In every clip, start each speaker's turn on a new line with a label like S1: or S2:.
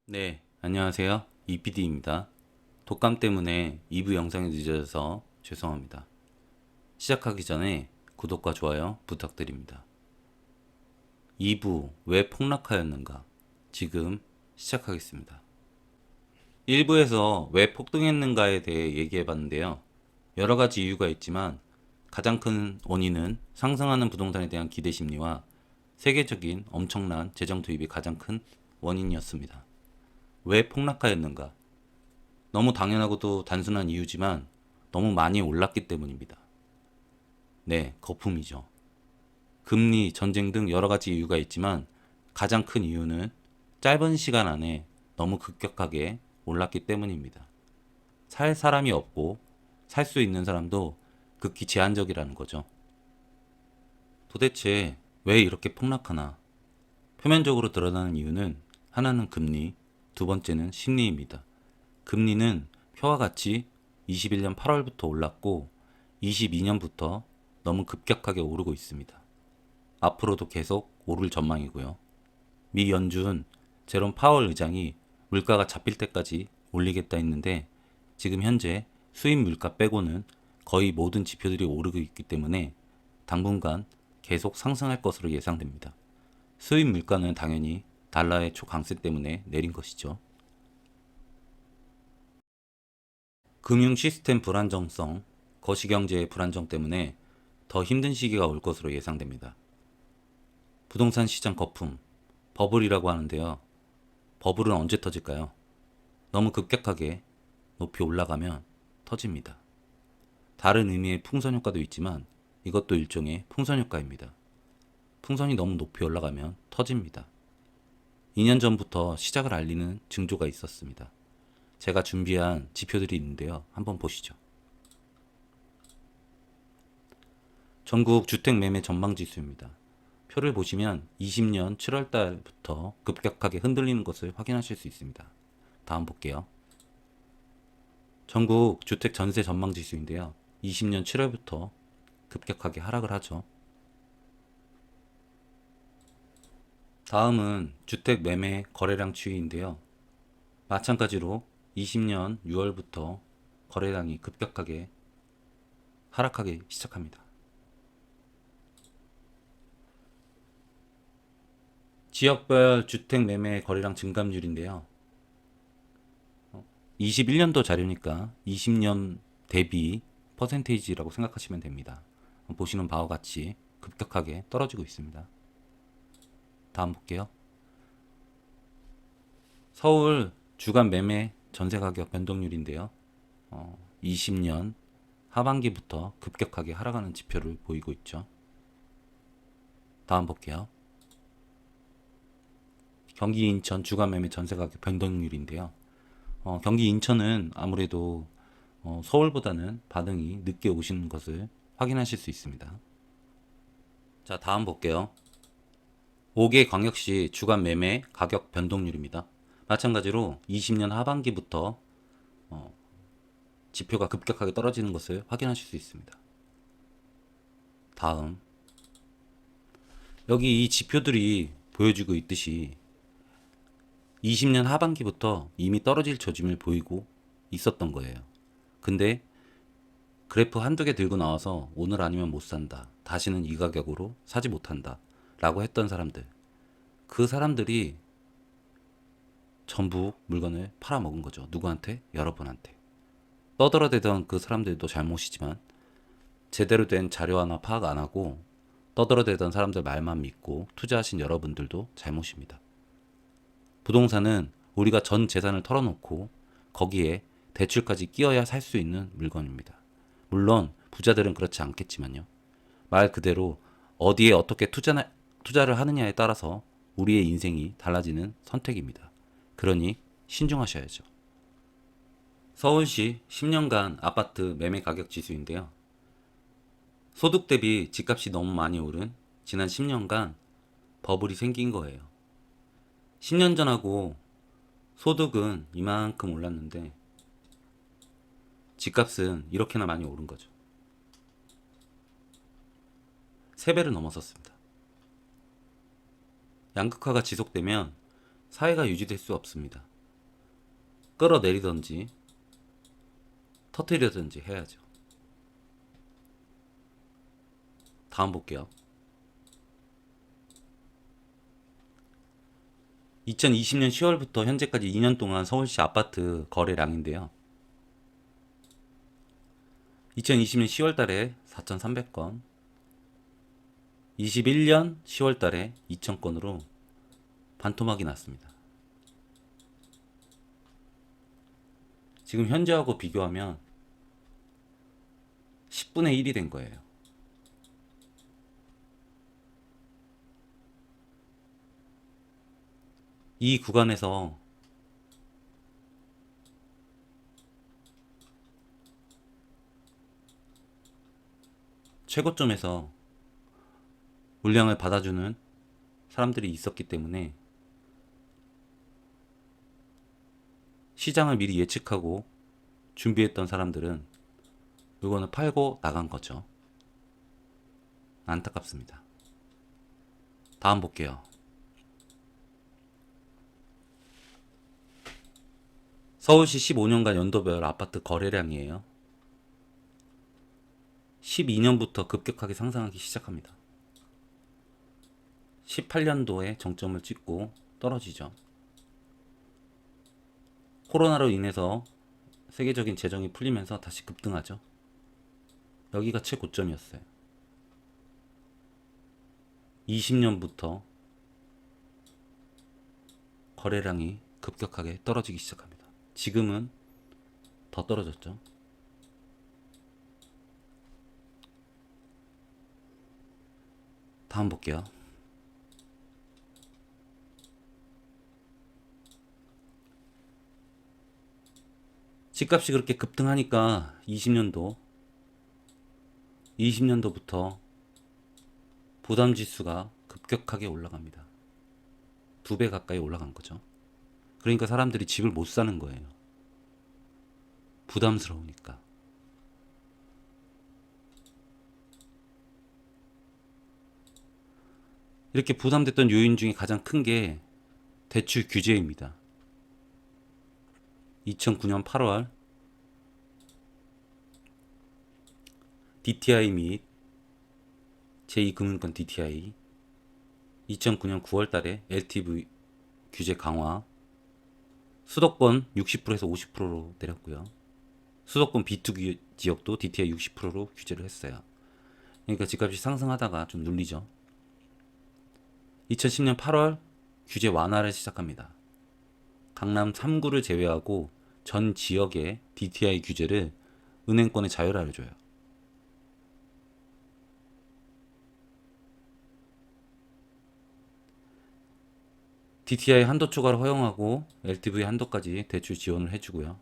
S1: 네, 안녕하세요. 이PD입니다. 독감 때문에 2부 영상이 늦어져서 죄송합니다. 시작하기 전에 구독과 좋아요 부탁드립니다. 2부 왜 폭락하였는가? 지금 시작하겠습니다. 1부에서 왜 폭등했는가에 대해 얘기해봤는데요. 여러 가지 이유가 있지만 가장 큰 원인은 상승하는 부동산에 대한 기대 심리와 세계적인 엄청난 재정 투입이 가장 큰 원인이었습니다. 왜 폭락하였는가? 너무 당연하고도 단순한 이유지만 너무 많이 올랐기 때문입니다. 네, 거품이죠. 금리, 전쟁 등 여러 가지 이유가 있지만 가장 큰 이유는 짧은 시간 안에 너무 급격하게 올랐기 때문입니다. 살 사람이 없고 살 수 있는 사람도 극히 제한적이라는 거죠. 도대체 왜 이렇게 폭락하나? 표면적으로 드러나는 이유는 하나는 금리, 두 번째는 심리입니다. 금리는 표와 같이 21년 8월부터 올랐고 22년부터 너무 급격하게 오르고 있습니다. 앞으로도 계속 오를 전망이고요. 미 연준 제롬 파월 의장이 물가가 잡힐 때까지 올리겠다 했는데 지금 현재 수입 물가 빼고는 거의 모든 지표들이 오르고 있기 때문에 당분간 계속 상승할 것으로 예상됩니다. 수입 물가는 당연히 달러의 초강세 때문에 내린 것이죠. 금융 시스템 불안정성, 거시경제의 불안정 때문에 더 힘든 시기가 올 것으로 예상됩니다. 부동산 시장 거품, 버블이라고 하는데요. 버블은 언제 터질까요? 너무 급격하게 높이 올라가면 터집니다. 다른 의미의 풍선 효과도 있지만 이것도 일종의 풍선 효과입니다. 풍선이 너무 높이 올라가면 터집니다. 2년 전부터 시작을 알리는 징조가 있었습니다. 제가 준비한 지표들이 있는데요. 한번 보시죠. 전국 주택 매매 전망 지수입니다. 표를 보시면 20년 7월 달부터 급격하게 흔들리는 것을 확인하실 수 있습니다. 다음 볼게요. 전국 주택 전세 전망 지수인데요. 20년 7월부터 급격하게 하락을 하죠. 다음은 주택 매매 거래량 추이인데요. 마찬가지로 20년 6월부터 거래량이 급격하게 하락하기 시작합니다. 지역별 주택 매매 거래량 증감률인데요. 21년도 자료니까 20년 대비 퍼센테이지라고 생각하시면 됩니다. 보시는 바와 같이 급격하게 떨어지고 있습니다. 다음 볼게요. 서울 주간 매매 전세 가격 변동률인데요. 20년 하반기부터 급격하게 하락하는 지표를 보이고 있죠. 다음 볼게요. 경기 인천 주간 매매 전세 가격 변동률인데요. 경기 인천은 아무래도 서울보다는 반응이 늦게 오시는 것을 확인하실 수 있습니다. 자, 다음 볼게요. 5개 광역시 주간 매매 가격 변동률입니다. 마찬가지로 20년 하반기부터 지표가 급격하게 떨어지는 것을 확인하실 수 있습니다. 다음, 여기 이 지표들이 보여주고 있듯이 20년 하반기부터 이미 떨어질 조짐을 보이고 있었던 거예요. 근데 그래프 한두 개 들고 나와서 오늘 아니면 못 산다, 다시는 이 가격으로 사지 못한다 라고 했던 사람들, 그 사람들이 전부 물건을 팔아먹은 거죠. 누구한테? 여러분한테. 떠들어대던 그 사람들도 잘못이지만 제대로 된 자료 하나 파악 안 하고 떠들어대던 사람들 말만 믿고 투자하신 여러분들도 잘못입니다. 부동산은 우리가 전 재산을 털어놓고 거기에 대출까지 끼워야 살 수 있는 물건입니다. 물론 부자들은 그렇지 않겠지만요. 말 그대로 어디에 어떻게 투자를 하느냐에 따라서 우리의 인생이 달라지는 선택입니다. 그러니 신중하셔야죠. 서울시 10년간 아파트 매매 가격 지수인데요. 소득 대비 집값이 너무 많이 오른 지난 10년간 버블이 생긴 거예요. 10년 전하고 소득은 이만큼 올랐는데 집값은 이렇게나 많이 오른 거죠. 3배를 넘어섰습니다. 양극화가 지속되면 사회가 유지될 수 없습니다. 끌어내리든지 터뜨리든지 해야죠. 다음 볼게요. 2020년 10월부터 현재까지 2년 동안 서울시 아파트 거래량인데요. 2020년 10월 달에 4,300건, 21년 10월 달에 2,000건으로 반토막이 났습니다. 지금 현재하고 비교하면 10분의 1이 된 거예요. 이 구간에서 최고점에서 물량을 받아주는 사람들이 있었기 때문에 시장을 미리 예측하고 준비했던 사람들은 물건을 팔고 나간 거죠. 안타깝습니다. 다음 볼게요. 서울시 15년간 연도별 아파트 거래량이에요. 12년부터 급격하게 상승하기 시작합니다. 18년도에 정점을 찍고 떨어지죠. 코로나로 인해서 세계적인 재정이 풀리면서 다시 급등하죠. 여기가 최고점이었어요. 20년부터 거래량이 급격하게 떨어지기 시작합니다. 지금은 더 떨어졌죠. 다음 볼게요. 집값이 그렇게 급등하니까 20년도부터 부담지수가 급격하게 올라갑니다. 2배 가까이 올라간 거죠. 그러니까 사람들이 집을 못 사는 거예요. 부담스러우니까. 이렇게 부담됐던 요인 중에 가장 큰 게 대출 규제입니다. 2009년 8월 DTI 및 제2금융권 DTI, 2009년 9월 달에 LTV 규제 강화, 수도권 60%에서 50%로 내렸고요. 수도권 B2 지역도 DTI 60%로 규제를 했어요. 그러니까 집값이 상승하다가 좀 눌리죠. 2010년 8월 규제 완화를 시작합니다. 강남 3구를 제외하고 전 지역의 DTI 규제를 은행권에 자율화를 줘요. DTI 한도 초과를 허용하고 LTV 한도까지 대출 지원을 해주고요.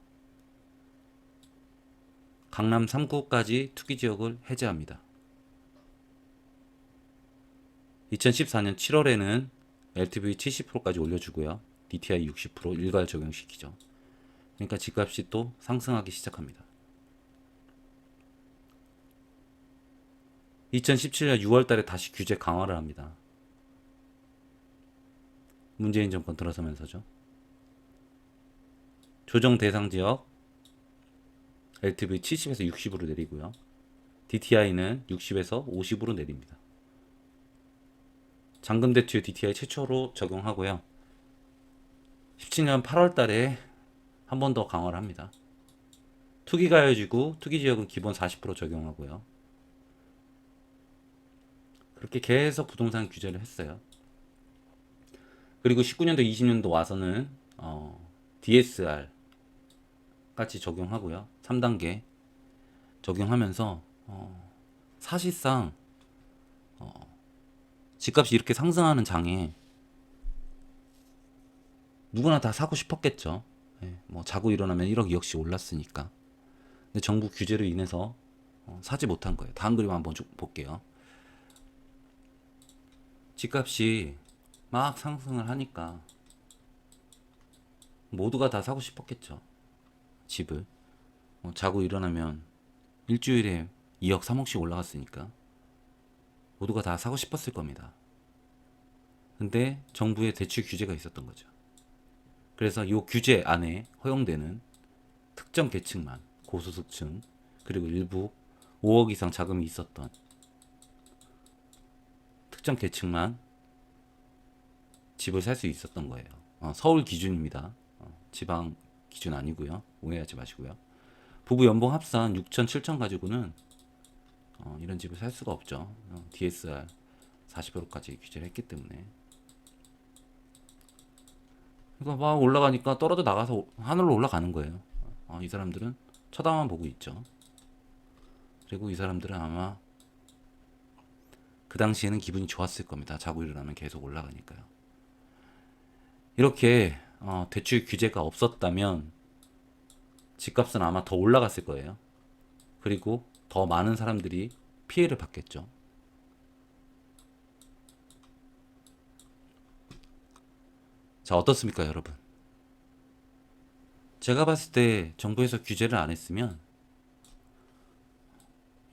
S1: 강남 3구까지 투기 지역을 해제합니다. 2014년 7월에는 LTV 70%까지 올려주고요. DTI 60% 일괄 적용시키죠. 그러니까 집값이 또 상승하기 시작합니다. 2017년 6월 달에 다시 규제 강화를 합니다. 문재인 정권 들어서면서죠. 조정 대상 지역 LTV 70에서 60으로 내리고요. DTI는 60에서 50으로 내립니다. 잔금 대출 DTI 최초로 적용하고요. 17년 8월 달에 한 번 더 강화를 합니다. 투기 가해지고 투기 지역은 기본 40% 적용하고요. 그렇게 계속 부동산 규제를 했어요. 그리고 19년도 20년도 와서는 DSR 같이 적용하고요. 3단계 적용하면서 사실상 집값이 이렇게 상승하는 장에 누구나 다 사고 싶었겠죠. 뭐 자고 일어나면 1억 2억씩 올랐으니까. 근데 정부 규제로 인해서 사지 못한 거예요. 다음 그림 한번 쭉 볼게요. 집값이 막 상승을 하니까 모두가 다 사고 싶었겠죠. 집을. 자고 일어나면 일주일에 2억, 3억씩 올라갔으니까 모두가 다 사고 싶었을 겁니다. 근데 정부의 대출 규제가 있었던 거죠. 그래서 이 규제 안에 허용되는 특정 계층만, 고소득층, 그리고 일부 5억 이상 자금이 있었던 특정 계층만 집을 살 수 있었던 거예요. 서울 기준입니다. 지방 기준 아니고요. 오해하지 마시고요. 부부 연봉 합산 6천, 7천 가지고는 이런 집을 살 수가 없죠. DSR 40%까지 규제를 했기 때문에. 그러니까 막 올라가니까 떨어져 나가서 하늘로 올라가는 거예요. 이 사람들은 쳐다만 보고 있죠. 그리고 이 사람들은 아마 그 당시에는 기분이 좋았을 겁니다. 자고 일어나면 계속 올라가니까요. 이렇게 대출 규제가 없었다면 집값은 아마 더 올라갔을 거예요. 그리고 더 많은 사람들이 피해를 받겠죠. 자, 어떻습니까, 여러분? 제가 봤을 때 정부에서 규제를 안 했으면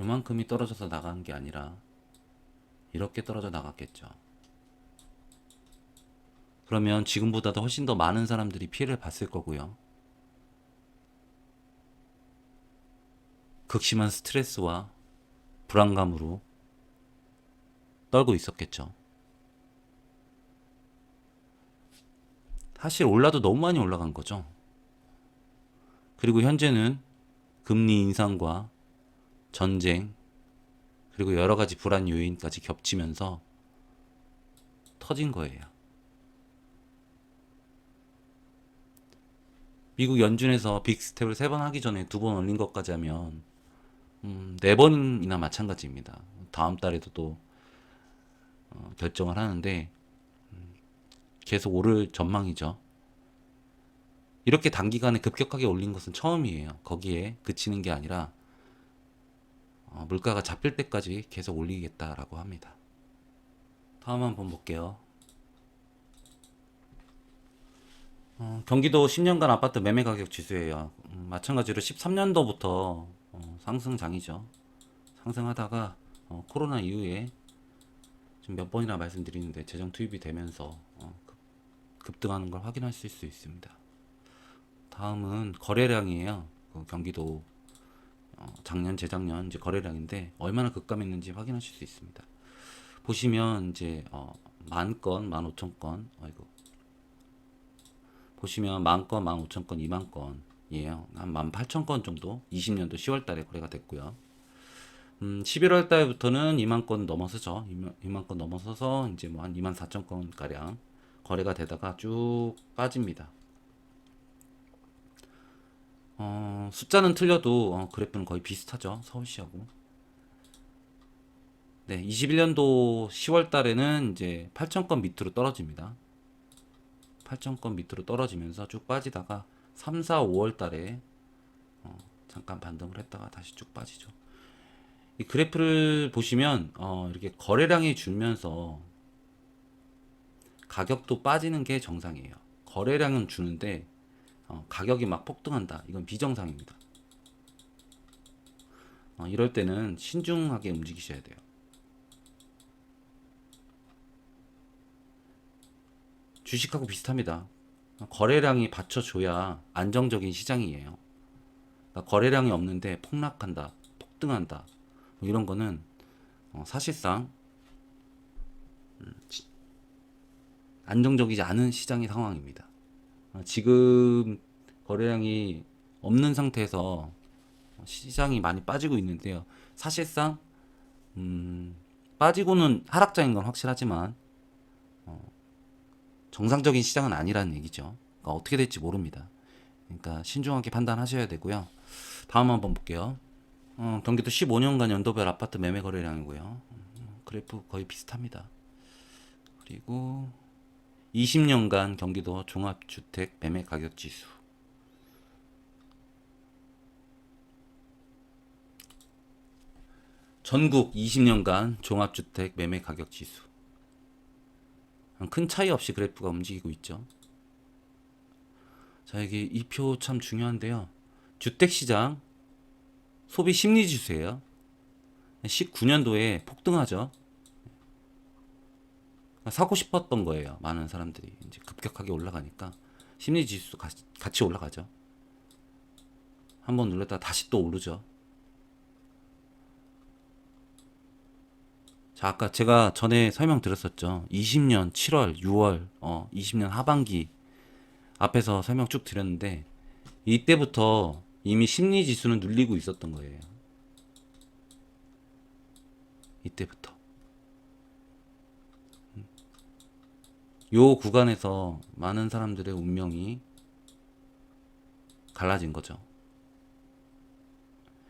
S1: 요만큼이 떨어져서 나간 게 아니라 이렇게 떨어져 나갔겠죠. 그러면 지금보다도 훨씬 더 많은 사람들이 피해를 봤을 거고요. 극심한 스트레스와 불안감으로 떨고 있었겠죠. 사실 올라도 너무 많이 올라간 거죠. 그리고 현재는 금리 인상과 전쟁, 그리고 여러 가지 불안 요인까지 겹치면서 터진 거예요. 미국 연준에서 빅스텝을 3번 하기 전에 2번 올린 것까지 하면 4번이나 마찬가지입니다. 다음 달에도 또 결정을 하는데 계속 오를 전망이죠. 이렇게 단기간에 급격하게 올린 것은 처음이에요. 거기에 그치는 게 아니라 물가가 잡힐 때까지 계속 올리겠다라고 합니다. 다음 한번 볼게요. 경기도 10년간 아파트 매매 가격 지수예요. 마찬가지로 13년도부터 상승장이죠. 상승하다가 코로나 이후에 지금 몇 번이나 말씀드리는데 재정 투입이 되면서 급등하는 걸 확인하실 수 있습니다. 다음은 거래량이에요. 경기도 작년, 재작년 이제 거래량인데 얼마나 급감했는지 확인하실 수 있습니다. 보시면 이제 10,000건, 15,000건, 아이고. 보시면 10,000건, 15,000건, 20,000건이에요. 한 18,000건 정도 20년도 10월 달에 거래가 됐고요. 11월 달부터는 2만 건 넘어서죠. 2만 건 넘어서서 이제 뭐 한 24,000건 가량 거래가 되다가 쭉 빠집니다. 숫자는 틀려도 그래프는 거의 비슷하죠. 서울시하고. 네, 21년도 10월 달에는 이제 8,000건 밑으로 떨어집니다. 8,000건 밑으로 떨어지면서 쭉 빠지다가 3, 4, 5월 달에 잠깐 반등을 했다가 다시 쭉 빠지죠. 이 그래프를 보시면 이렇게 거래량이 줄면서 가격도 빠지는 게 정상이에요. 거래량은 주는데 가격이 막 폭등한다. 이건 비정상입니다. 이럴 때는 신중하게 움직이셔야 돼요. 주식하고 비슷합니다. 거래량이 받쳐줘야 안정적인 시장이에요. 그러니까 거래량이 없는데 폭락한다, 폭등한다, 뭐 이런 거는 사실상 안정적이지 않은 시장의 상황입니다. 지금 거래량이 없는 상태에서 시장이 많이 빠지고 있는데요. 사실상 빠지고는 하락장인 건 확실하지만 정상적인 시장은 아니라는 얘기죠. 그러니까 어떻게 될지 모릅니다. 그러니까 신중하게 판단하셔야 되고요. 다음 한번 볼게요. 경기도 15년간 연도별 아파트 매매 거래량이고요. 그래프 거의 비슷합니다. 그리고 20년간 경기도 종합주택 매매 가격 지수. 전국 20년간 종합주택 매매 가격 지수. 큰 차이 없이 그래프가 움직이고 있죠. 자, 이게 이 표 참 중요한데요. 주택시장 소비 심리 지수예요. 19년도에 폭등하죠. 사고 싶었던 거예요. 많은 사람들이 이제 급격하게 올라가니까 심리 지수 같이 올라가죠. 한번 눌렀다가 다시 또 오르죠. 자, 아까 제가 전에 설명드렸었죠. 20년 7월, 6월, 20년 하반기 앞에서 설명 쭉 드렸는데 이때부터 이미 심리 지수는 눌리고 있었던 거예요. 이때부터. 요 구간에서 많은 사람들의 운명이 갈라진 거죠.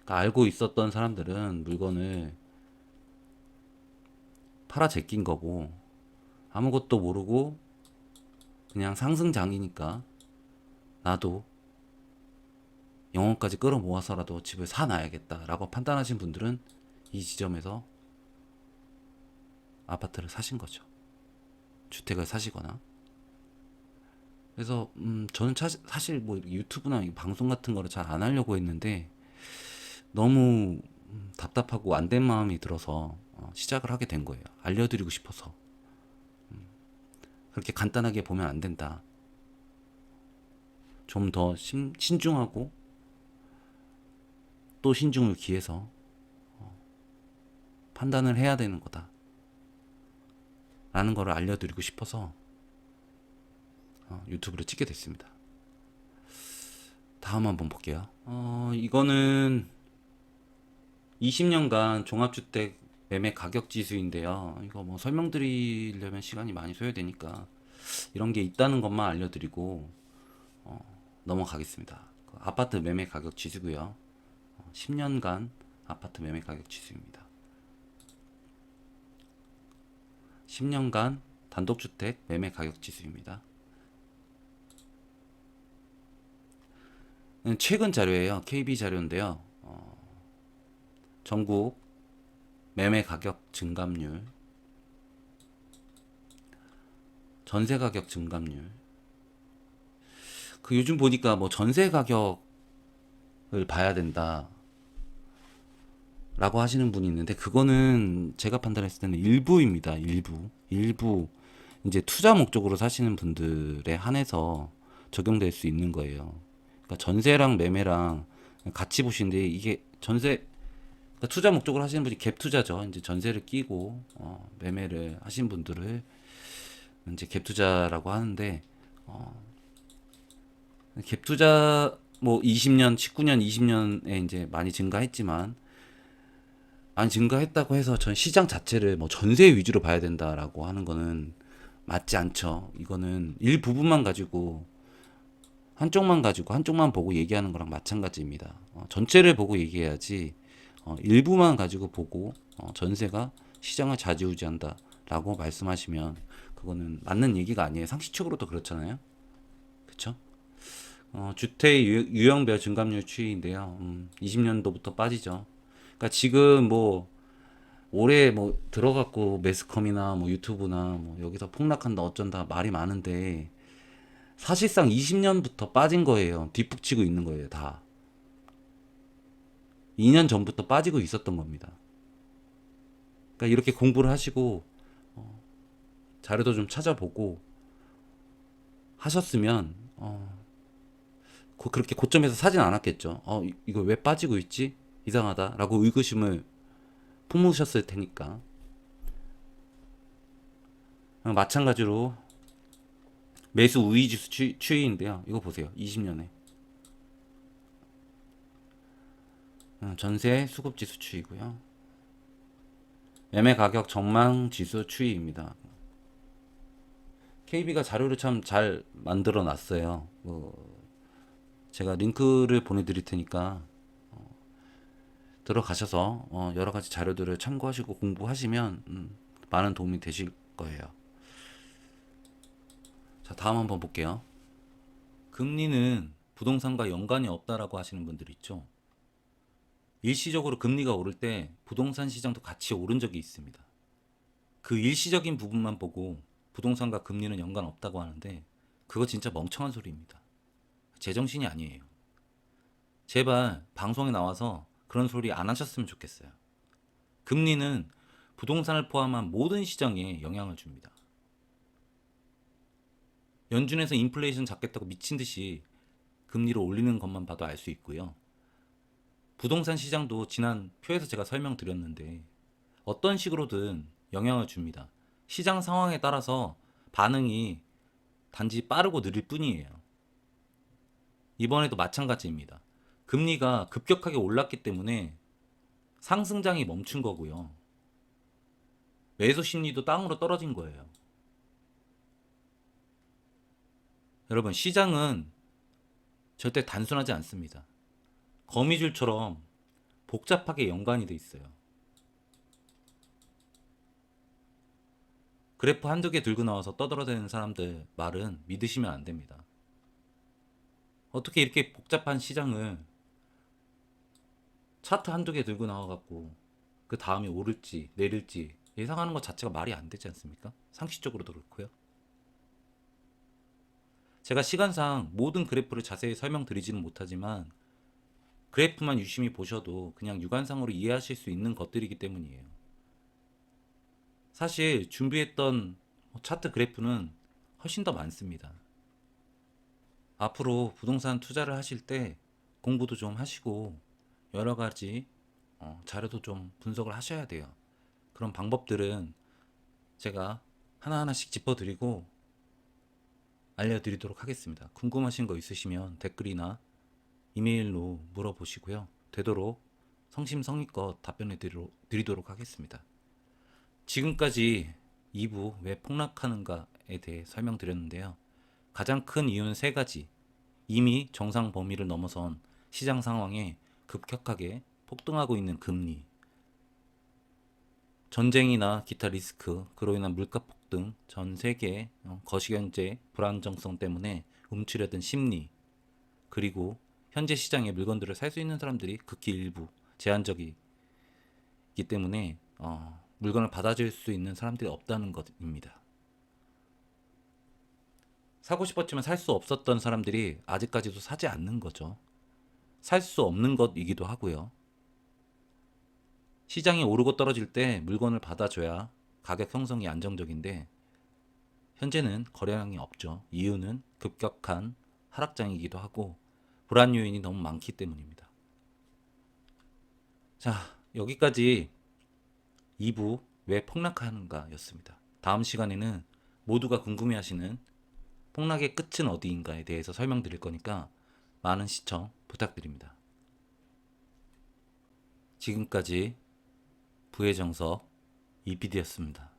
S1: 그러니까 알고 있었던 사람들은 물건을 팔아 제낀 거고 아무것도 모르고 그냥 상승장이니까 나도 영혼까지 끌어모아서라도 집을 사놔야겠다라고 판단하신 분들은 이 지점에서 아파트를 사신 거죠. 주택을 사시거나. 그래서 저는 사실 뭐 유튜브나 방송 같은 거를 잘 안 하려고 했는데 너무 답답하고 안 된 마음이 들어서 시작을 하게 된 거예요. 알려드리고 싶어서. 그렇게 간단하게 보면 안 된다. 좀 더 신중하고 또 신중을 기해서 판단을 해야 되는 거다. 라는 거를 알려드리고 싶어서 유튜브를 찍게 됐습니다. 다음 한번 볼게요. 이거는 20년간 종합주택 매매 가격 지수인데요. 이거 뭐 설명드리려면 시간이 많이 소요되니까 이런 게 있다는 것만 알려드리고 넘어가겠습니다. 아파트 매매 가격 지수고요. 10년간 아파트 매매 가격 지수입니다. 10년간 단독주택 매매 가격 지수입니다. 최근 자료예요. KB 자료인데요. 전국 매매 가격 증감률, 전세 가격 증감률. 그 요즘 보니까 뭐 전세 가격을 봐야 된다 라고 하시는 분이 있는데 그거는 제가 판단했을 때는 일부입니다. 일부 이제 투자 목적으로 사시는 분들에 한해서 적용될 수 있는 거예요. 그러니까 전세랑 매매랑 같이 보시는데 이게 전세 그러니까 투자 목적으로 하시는 분이 갭 투자죠. 이제 전세를 끼고 매매를 하신 분들을 이제 갭 투자라고 하는데 갭 투자 뭐 20년, 19년, 20년에 이제 많이 증가했지만 많이 증가했다고 해서 전 시장 자체를 뭐 전세 위주로 봐야 된다라고 하는 거는 맞지 않죠. 이거는 일부분만 가지고 한쪽만 보고 얘기하는 거랑 마찬가지입니다. 전체를 보고 얘기해야지 일부만 가지고 보고 전세가 시장을 좌지우지한다 라고 말씀하시면 그거는 맞는 얘기가 아니에요. 상식적으로도 그렇잖아요. 그쵸? 주택 유형별 증감률 추이인데요. 20년도부터 빠지죠. 그러니까 지금 뭐 올해 뭐 들어갔고 매스컴이나 뭐 유튜브나 뭐 여기서 폭락한다 어쩐다 말이 많은데 사실상 20년부터 빠진 거예요. 뒷북치고 있는 거예요, 다. 2년 전부터 빠지고 있었던 겁니다. 그러니까 이렇게 공부를 하시고 자료도 좀 찾아보고 하셨으면 그렇게 고점에서 사진 않았겠죠. 이거 왜 빠지고 있지? 이상하다라고 의구심을 품으셨을 테니까. 마찬가지로 매수 우위 지수 추이인데요. 이거 보세요. 20년에 전세 수급 지수 추이고요. 매매 가격 전망 지수 추이입니다. KB가 자료를 참 잘 만들어 놨어요. 제가 링크를 보내드릴 테니까 들어가셔서 여러 가지 자료들을 참고하시고 공부하시면 많은 도움이 되실 거예요. 자, 다음 한번 볼게요. 금리는 부동산과 연관이 없다라고 하시는 분들 있죠. 일시적으로 금리가 오를 때 부동산 시장도 같이 오른 적이 있습니다. 그 일시적인 부분만 보고 부동산과 금리는 연관 없다고 하는데 그거 진짜 멍청한 소리입니다. 제정신이 아니에요. 제발 방송에 나와서 그런 소리 안 하셨으면 좋겠어요. 금리는 부동산을 포함한 모든 시장에 영향을 줍니다. 연준에서 인플레이션 잡겠다고 미친 듯이 금리를 올리는 것만 봐도 알 수 있고요. 부동산 시장도 지난 표에서 제가 설명드렸는데 어떤 식으로든 영향을 줍니다. 시장 상황에 따라서 반응이 단지 빠르고 느릴 뿐이에요. 이번에도 마찬가지입니다. 금리가 급격하게 올랐기 때문에 상승장이 멈춘 거고요. 매수 심리도 땅으로 떨어진 거예요. 여러분, 시장은 절대 단순하지 않습니다. 거미줄처럼 복잡하게 연관이 돼 있어요. 그래프 한두 개 들고 나와서 떠들어대는 사람들 말은 믿으시면 안 됩니다. 어떻게 이렇게 복잡한 시장을 차트 한두 개 들고 나와갖고 그 다음에 오를지 내릴지 예상하는 것 자체가 말이 안 되지 않습니까? 상식적으로도 그렇고요. 제가 시간상 모든 그래프를 자세히 설명드리지는 못하지만 그래프만 유심히 보셔도 그냥 육안상으로 이해하실 수 있는 것들이기 때문이에요. 사실 준비했던 차트 그래프는 훨씬 더 많습니다. 앞으로 부동산 투자를 하실 때 공부도 좀 하시고 여러 가지 자료도 좀 분석을 하셔야 돼요. 그런 방법들은 제가 하나하나씩 짚어드리고 알려드리도록 하겠습니다. 궁금하신 거 있으시면 댓글이나 이메일로 물어보시고요. 되도록 성심성의껏 답변해 드리도록 하겠습니다. 지금까지 2부 왜 폭락하는가에 대해 설명드렸는데요. 가장 큰 이유는 세 가지. 이미 정상 범위를 넘어선 시장 상황에 급격하게 폭등하고 있는 금리, 전쟁이나 기타 리스크, 그로 인한 물가 폭등, 전 세계 거시경제 불안정성 때문에 움츠려든 심리, 그리고 현재 시장에 물건들을 살 수 있는 사람들이 극히 일부, 제한적이기 때문에 물건을 받아줄 수 있는 사람들이 없다는 것입니다. 사고 싶었지만 살 수 없었던 사람들이 아직까지도 사지 않는 거죠. 살 수 없는 것이기도 하고요. 시장이 오르고 떨어질 때 물건을 받아줘야 가격 형성이 안정적인데 현재는 거래량이 없죠. 이유는 급격한 하락장이기도 하고 불안 요인이 너무 많기 때문입니다. 자, 여기까지 2부 왜 폭락하는가 였습니다. 다음 시간에는 모두가 궁금해하시는 폭락의 끝은 어디인가에 대해서 설명드릴 거니까 많은 시청 부탁드립니다. 지금까지 부의 정석 이PD였습니다.